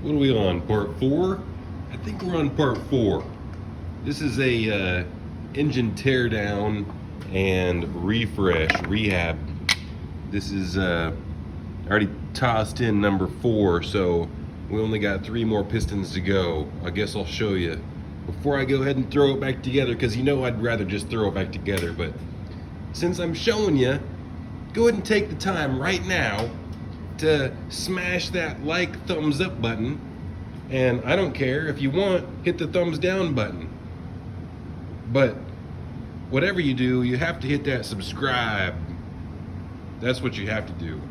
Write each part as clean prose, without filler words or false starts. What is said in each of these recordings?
What are we on, part 4? I think we're on part 4. This is a engine teardown and rehab. This is already tossed in number 4, so we only got 3 more pistons to go. I guess I'll show you before I go ahead and throw it back together, because you know I'd rather just throw it back together, but since I'm showing you, go ahead and take the time right now to smash that thumbs up button, and I don't care if you want, hit the thumbs down button, but whatever you do, you have to hit that subscribe. That's what you have to do,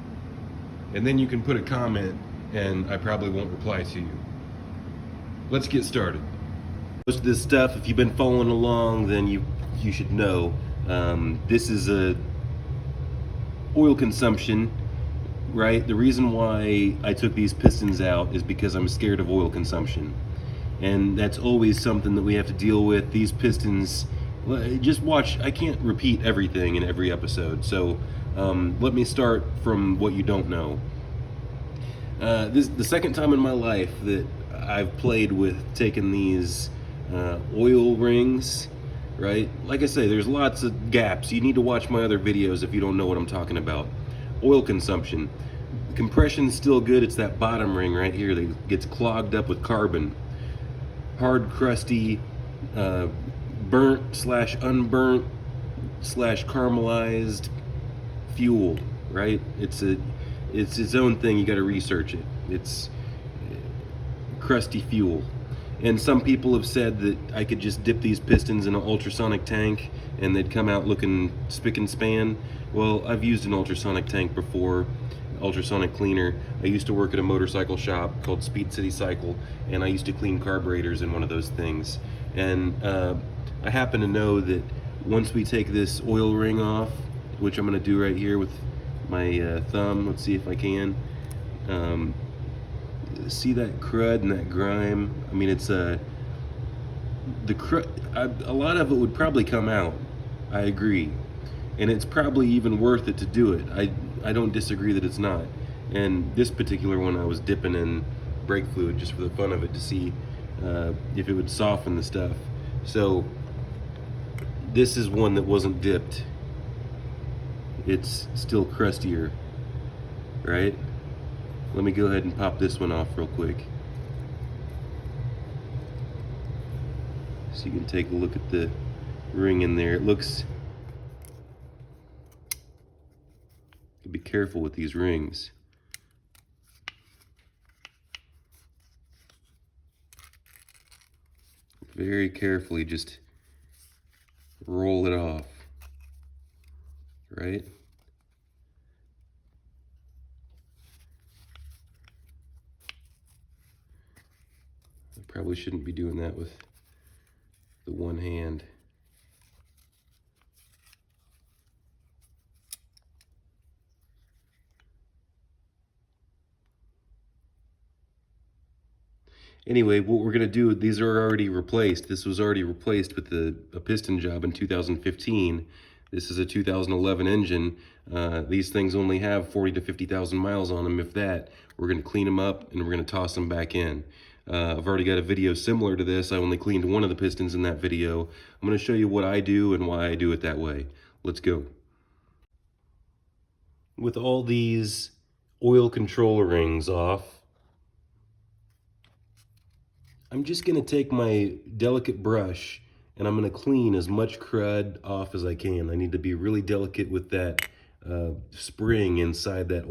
and then you can put a comment and I probably won't reply to you. Let's get started. Most of this stuff, if you've been following along, then you should know. This is a oil consumption, right? The reason why I took these pistons out is because I'm scared of oil consumption, and that's always something that we have to deal with. These pistons, just watch, I can't repeat everything in every episode, so let me start from what you don't know. This is the second time in my life that I've played with taking these oil rings, right? Like I say, there's lots of gaps. You need to watch my other videos if you don't know what I'm talking about. Oil consumption. Compression's still good. It's that bottom ring right here that gets clogged up with carbon. Hard, crusty, burnt slash unburnt slash caramelized fuel, right? It's its own thing. You got to research it. It's crusty fuel. And some people have said that I could just dip these pistons in an ultrasonic tank and they'd come out looking spick and span. Well, I've used an ultrasonic tank before, ultrasonic cleaner. I used to work at a motorcycle shop called Speed City Cycle, and I used to clean carburetors in one of those things. And I happen to know that once we take this oil ring off, which I'm going to do right here with my thumb, let's see if I can. See that crud and that grime? I mean, it's the crud. A lot of it would probably come out. I agree, and it's probably even worth it to do it. I don't disagree that it's not. And this particular one, I was dipping in brake fluid just for the fun of it to see if it would soften the stuff. So this is one that wasn't dipped. It's still crustier, right? Let me go ahead and pop this one off real quick, so you can take a look at the ring in there. It looks, be careful with these rings. Very carefully, just roll it off, right? Probably shouldn't be doing that with the one hand. Anyway, what we're gonna do, these are already replaced. This was already replaced with a piston job in 2015. This is a 2011 engine. These things only have 40 to 50,000 miles on them, if that. We're gonna clean them up and we're gonna toss them back in. I've already got a video similar to this. I only cleaned one of the pistons in that video. I'm going to show you what I do and why I do it that way. Let's go. With all these oil controller rings off, I'm just going to take my delicate brush and I'm going to clean as much crud off as I can. I need to be really delicate with that spring inside that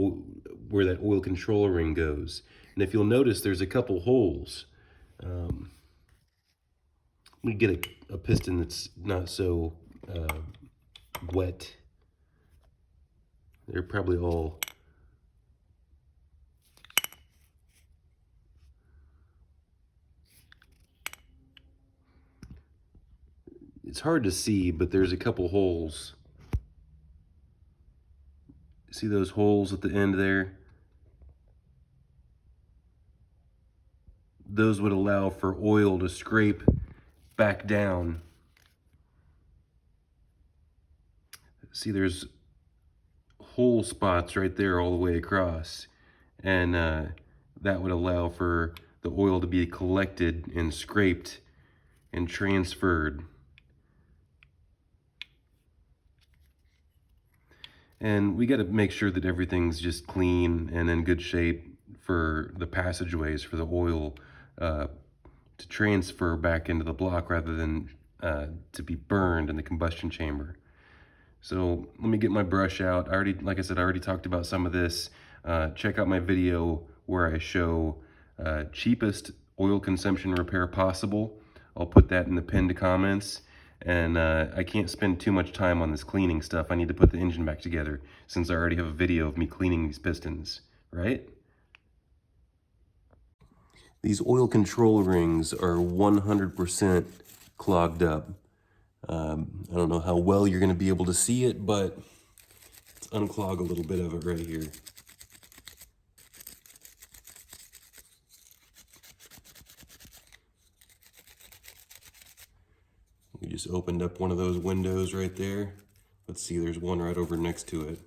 where that oil controller ring goes. And if you'll notice, there's a couple holes. Let me get a piston that's not so wet. They're probably all it's hard to see, but there's a couple holes. See those holes at the end there? Those would allow for oil to scrape back down. See, there's hole spots right there all the way across, and that would allow for the oil to be collected and scraped and transferred. And we got to make sure that everything's just clean and in good shape for the passageways for the oil to transfer back into the block rather than to be burned in the combustion chamber. So let me get my brush out. Like I said, I already talked about some of this. Check out my video where I show cheapest oil consumption repair possible. I'll put that in the pinned comments. And I can't spend too much time on this cleaning stuff. I need to put the engine back together since I already have a video of me cleaning these pistons, right? These oil control rings are 100% clogged up. I don't know how well you're gonna be able to see it, but let's unclog a little bit of it right here. We just opened up one of those windows right there. Let's see, there's one right over next to it.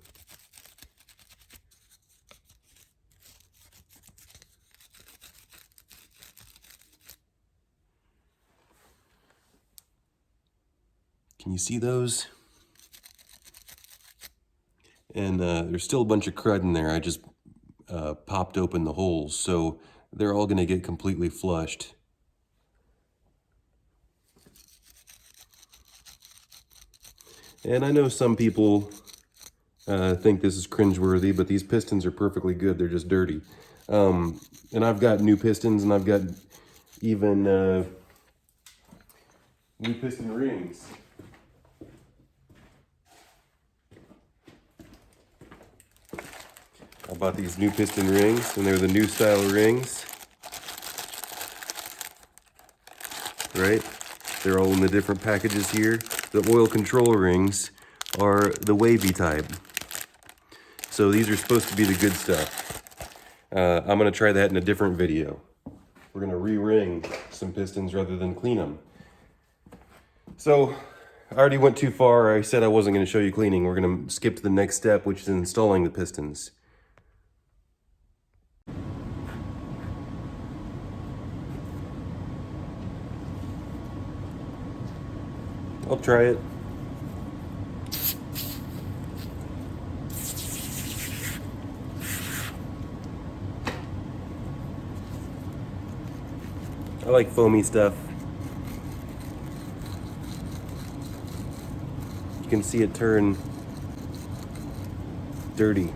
Can you see those? And there's still a bunch of crud in there. I just popped open the holes, so they're all gonna get completely flushed. And I know some people think this is cringeworthy, but these pistons are perfectly good. They're just dirty. And I've got new pistons, and I've got even new piston rings. I bought these new piston rings, and they're the new style rings. Right? They're all in the different packages here. The oil control rings are the wavy type. So these are supposed to be the good stuff. I'm gonna try that in a different video. We're gonna re-ring some pistons rather than clean them. So I already went too far. I said I wasn't gonna show you cleaning. We're gonna skip to the next step, which is installing the pistons. I'll try it. I like foamy stuff. You can see it turn dirty.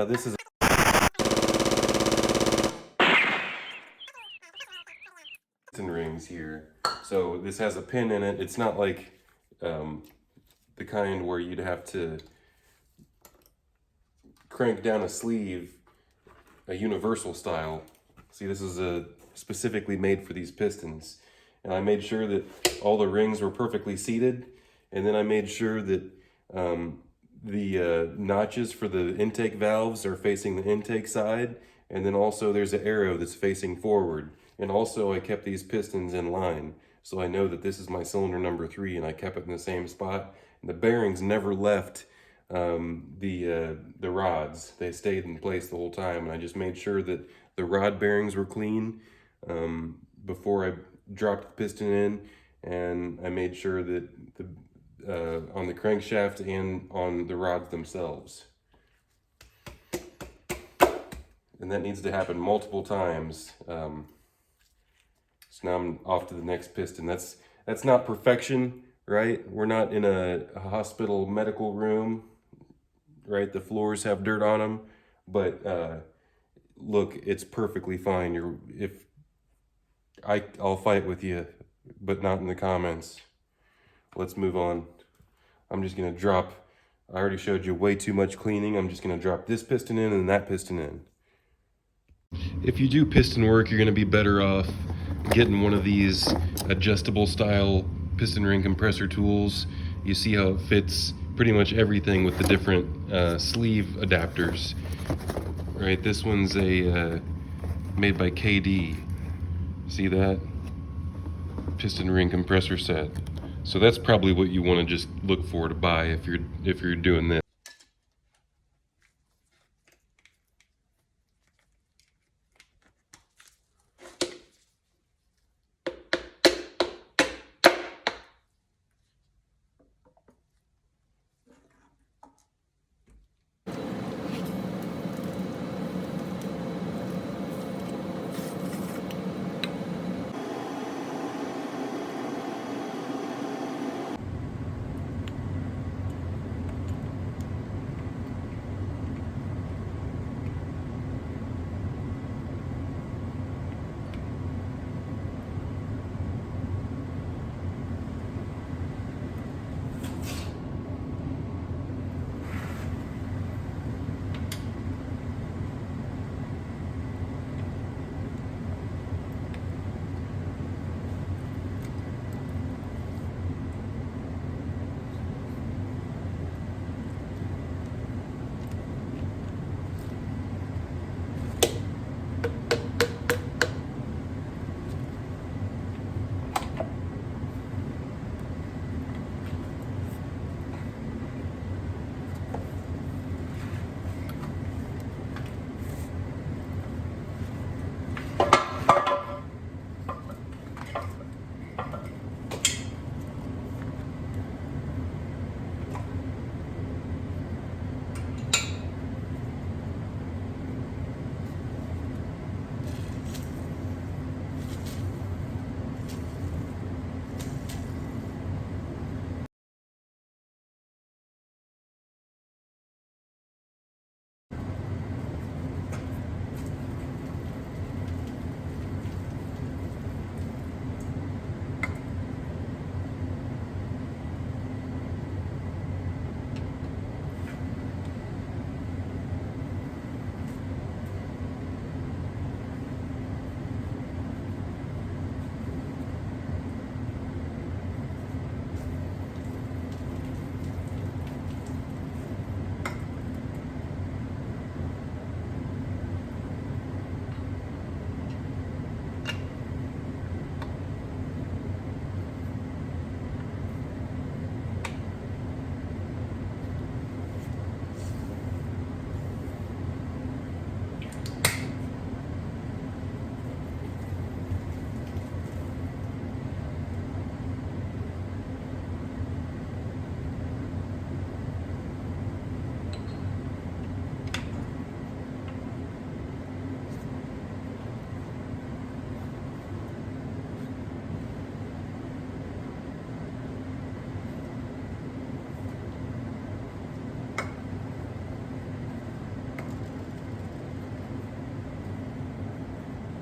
Now this is piston rings here. So this has a pin in it. It's not like the kind where you'd have to crank down a sleeve, a universal style. See, this is specifically made for these pistons. And I made sure that all the rings were perfectly seated. And then I made sure that the notches for the intake valves are facing the intake side. And then also there's an arrow that's facing forward. And also I kept these pistons in line. So I know that this is my cylinder number 3 and I kept it in the same spot. And the bearings never left the rods. They stayed in place the whole time. And I just made sure that the rod bearings were clean before I dropped the piston in. And I made sure that on the crankshaft and on the rods themselves. And that needs to happen multiple times. So now I'm off to the next piston. That's not perfection, right? We're not in a hospital medical room, right? The floors have dirt on them, but look, it's perfectly fine. I'll fight with you, but not in the comments. Let's move on. I'm just gonna drop, I already showed you way too much cleaning. I'm just gonna drop this piston in and that piston in. If you do piston work, you're gonna be better off getting one of these adjustable style piston ring compressor tools. You see how it fits pretty much everything with the different sleeve adapters. Right, this one's made by KD. See that? Piston ring compressor set. So that's probably what you want to just look for to buy if you're doing this.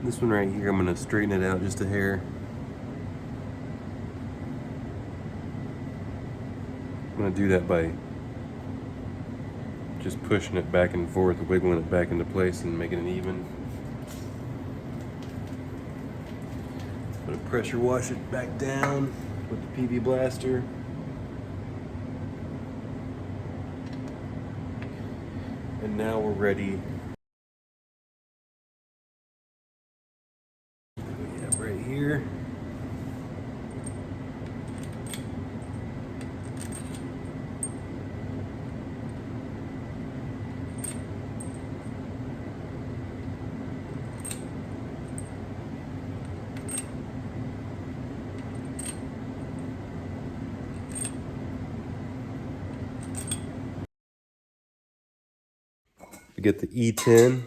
This one right here, I'm gonna straighten it out just a hair. I'm gonna do that by just pushing it back and forth, wiggling it back into place and making it even. I'm gonna pressure wash it back down with the PB Blaster. And now we're ready. We have right here. We get the E10.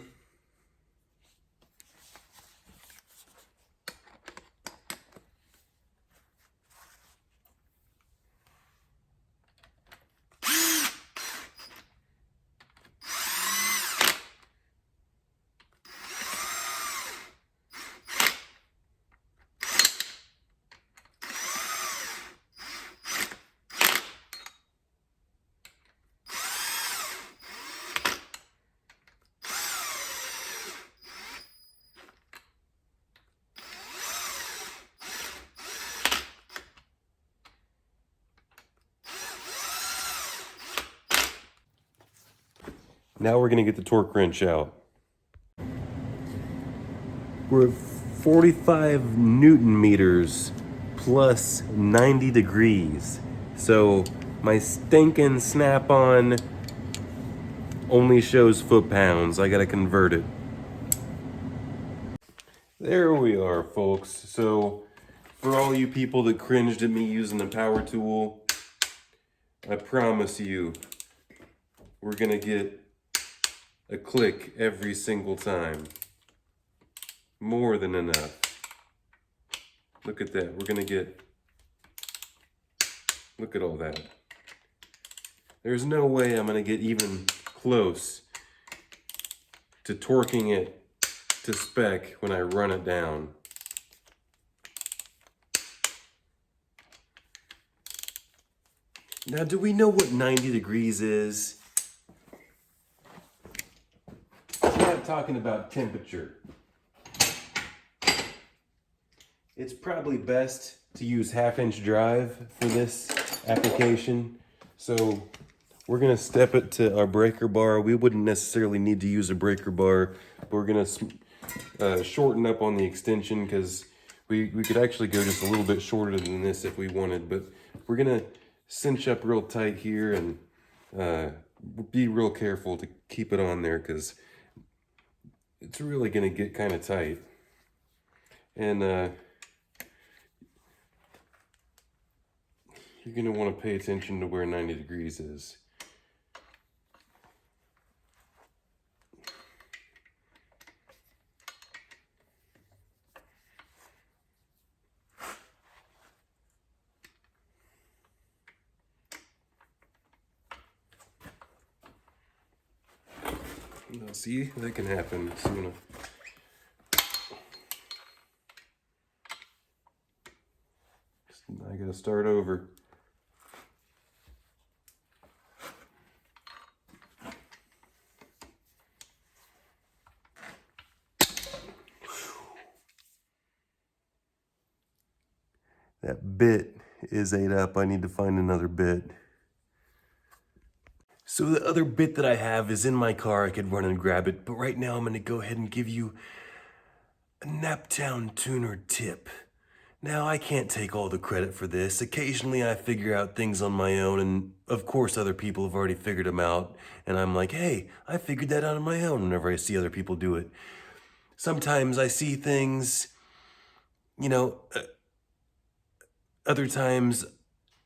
Now we're gonna get the torque wrench out. We're at 45 Newton meters plus 90 degrees. So my stinking snap-on only shows foot-pounds. I gotta convert it. There we are, folks. So for all you people that cringed at me using the power tool, I promise you, we're gonna get a click every single time. More than enough. Look at that. We're gonna get, look at all that. There's no way I'm gonna get even close to torquing it to spec when I run it down. Now, do we know what 90 degrees is? I'm not talking about temperature. It's probably best to use 1/2-inch drive for this application. So we're gonna step it to our breaker bar. We wouldn't necessarily need to use a breaker bar, but we're gonna shorten up on the extension because we could actually go just a little bit shorter than this if we wanted, but we're gonna cinch up real tight here and be real careful to keep it on there because it's really gonna get kind of tight. And you're gonna wanna pay attention to where 90 degrees is. Now, see, that can happen. So I'm gonna I gotta start over. That bit is ate up. I need to find another bit. So the other bit that I have is in my car. I could run and grab it, but right now I'm gonna go ahead and give you a Naptown tuner tip. Now, I can't take all the credit for this. Occasionally I figure out things on my own, and of course other people have already figured them out, and I'm like, hey, I figured that out on my own whenever I see other people do it. Sometimes I see things, you know, other times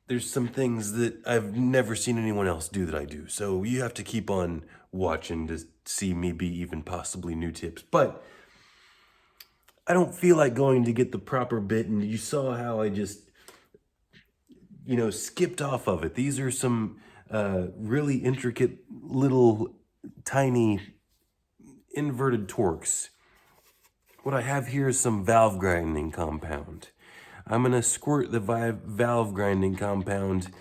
there's some things that I've never seen anyone else do that I do. So you have to keep on watching to see maybe even possibly new tips. But I don't feel like going to get the proper bit, and you saw how I just, skipped off of it. These are some really intricate little tiny inverted torques. what I have here is some valve grinding compound. I'm gonna squirt the valve grinding compound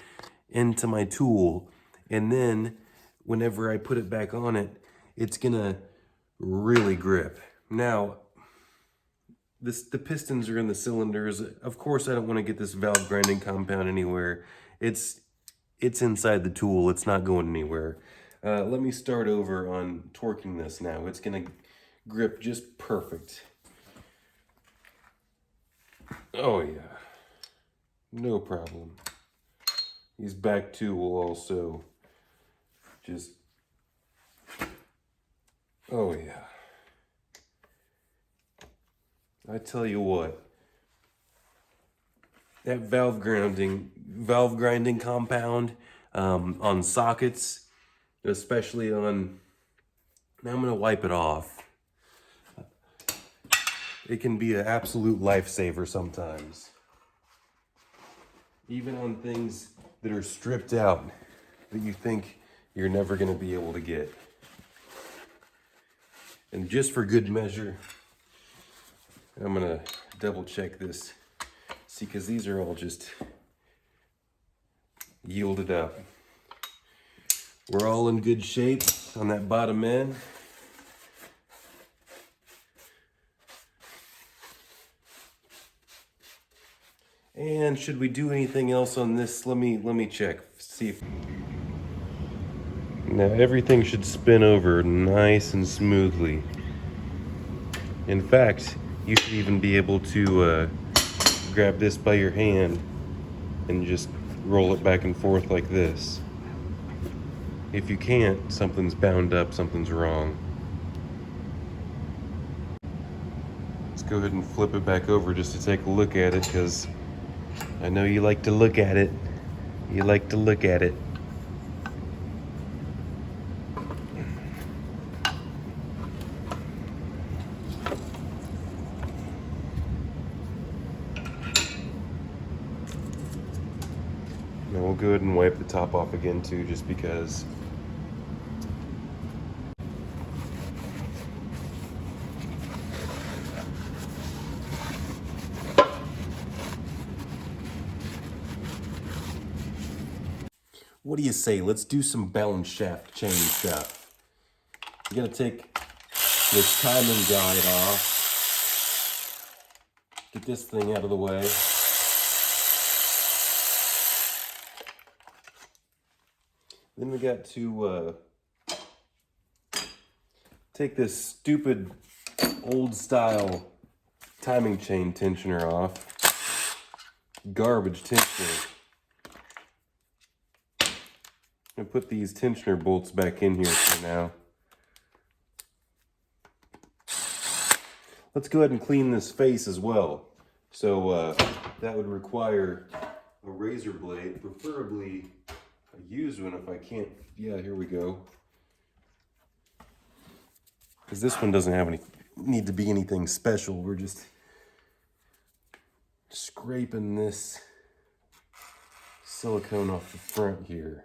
into my tool, and then whenever I put it back on it, it's gonna really grip. Now, the pistons are in the cylinders. Of course, I don't want to get this valve grinding compound anywhere. It's inside the tool. It's not going anywhere. Let me start over on torquing this now. It's gonna grip just perfect. Oh yeah, no problem. These back two will also just, oh yeah. I tell you what, that valve grinding compound on sockets, especially on, now I'm gonna wipe it off. It can be an absolute lifesaver sometimes. Even on things that are stripped out that you think you're never gonna be able to get. And just for good measure, I'm gonna double check this. See, because these are all just yielded up. We're all in good shape on that bottom end. And should we do anything else on this? Let me check, see if... Now everything should spin over nice and smoothly. In fact, you should even be able to grab this by your hand and just roll it back and forth like this. If you can't, something's bound up, something's wrong. Let's go ahead and flip it back over just to take a look at it, because I know you like to look at it. You like to look at it. Now we'll go ahead and wipe the top off again too, just because. What do you say? Let's do some balance shaft chain stuff. You gotta take this timing guide off. Get this thing out of the way. Then we got to take this stupid old style timing chain tensioner off. Garbage tensioner. I'm gonna put these tensioner bolts back in here for now. Let's go ahead and clean this face as well. So that would require a razor blade, preferably a used one if I can't. Yeah, here we go. Because this one doesn't have any need to be anything special. We're just scraping this silicone off the front here.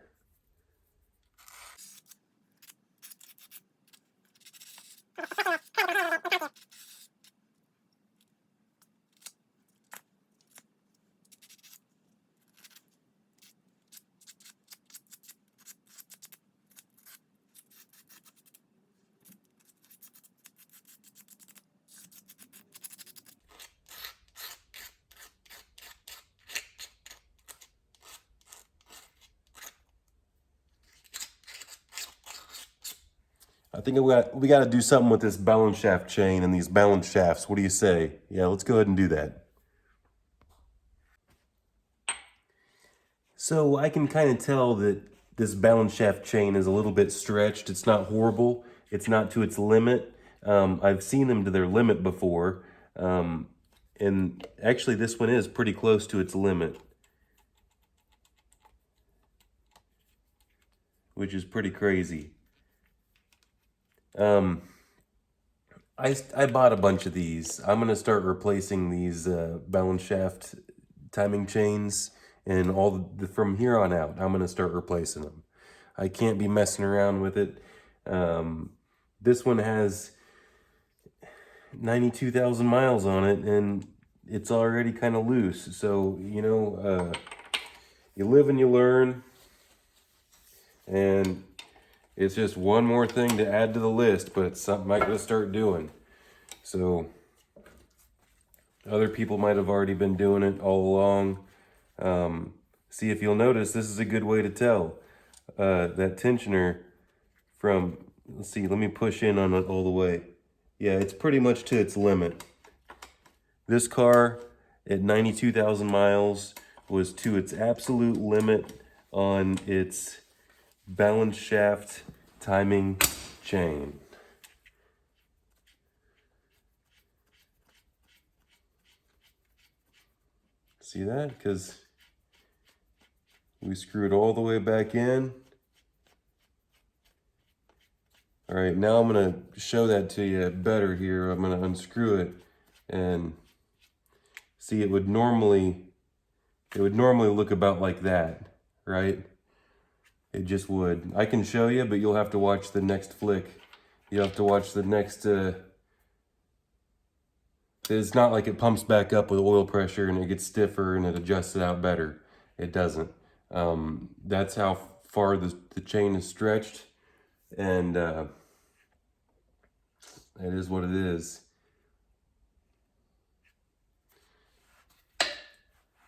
I think we got to do something with this balance shaft chain and these balance shafts. What do you say? Yeah, let's go ahead and do that. So I can kind of tell that this balance shaft chain is a little bit stretched. It's not horrible. It's not to its limit. I've seen them to their limit before. And actually this one is pretty close to its limit, which is pretty crazy. I bought a bunch of these. I'm gonna start replacing these balance shaft timing chains, and from here on out, I'm gonna start replacing them. I can't be messing around with it. This one has 92,000 miles on it, and it's already kind of loose. So, you know, you live and you learn, and it's just one more thing to add to the list, but it's something I gotta start doing. So other people might have already been doing it all along. See, if you'll notice, this is a good way to tell that tensioner from, let's see, let me push in on it all the way. Yeah, it's pretty much to its limit. This car at 92,000 miles was to its absolute limit on its balance shaft timing chain. See that? Because we screw it all the way back in. All right, now I'm gonna show that to you better here. I'm gonna unscrew it and see, it would normally look about like that, right? It just would. I can show you, but you'll have to watch the next flick. You'll have to watch the next, it's not like it pumps back up with oil pressure and it gets stiffer and it adjusts it out better. It doesn't. That's how far the chain is stretched, and that is what it is.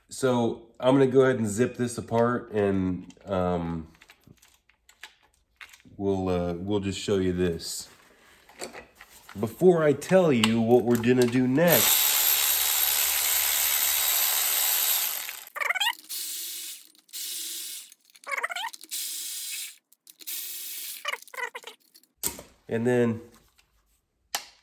So I'm gonna go ahead and zip this apart, and we'll just show you this. Before I tell you what we're gonna do next, and then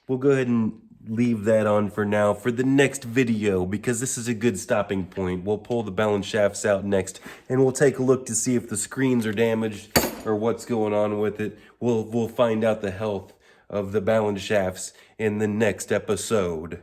we'll go ahead and leave that on for now for the next video, because this is a good stopping point. We'll pull the balance shafts out next, and we'll take a look to see if the screens are damaged or what's going on with it. We'll find out the health of the balance shafts in the next episode.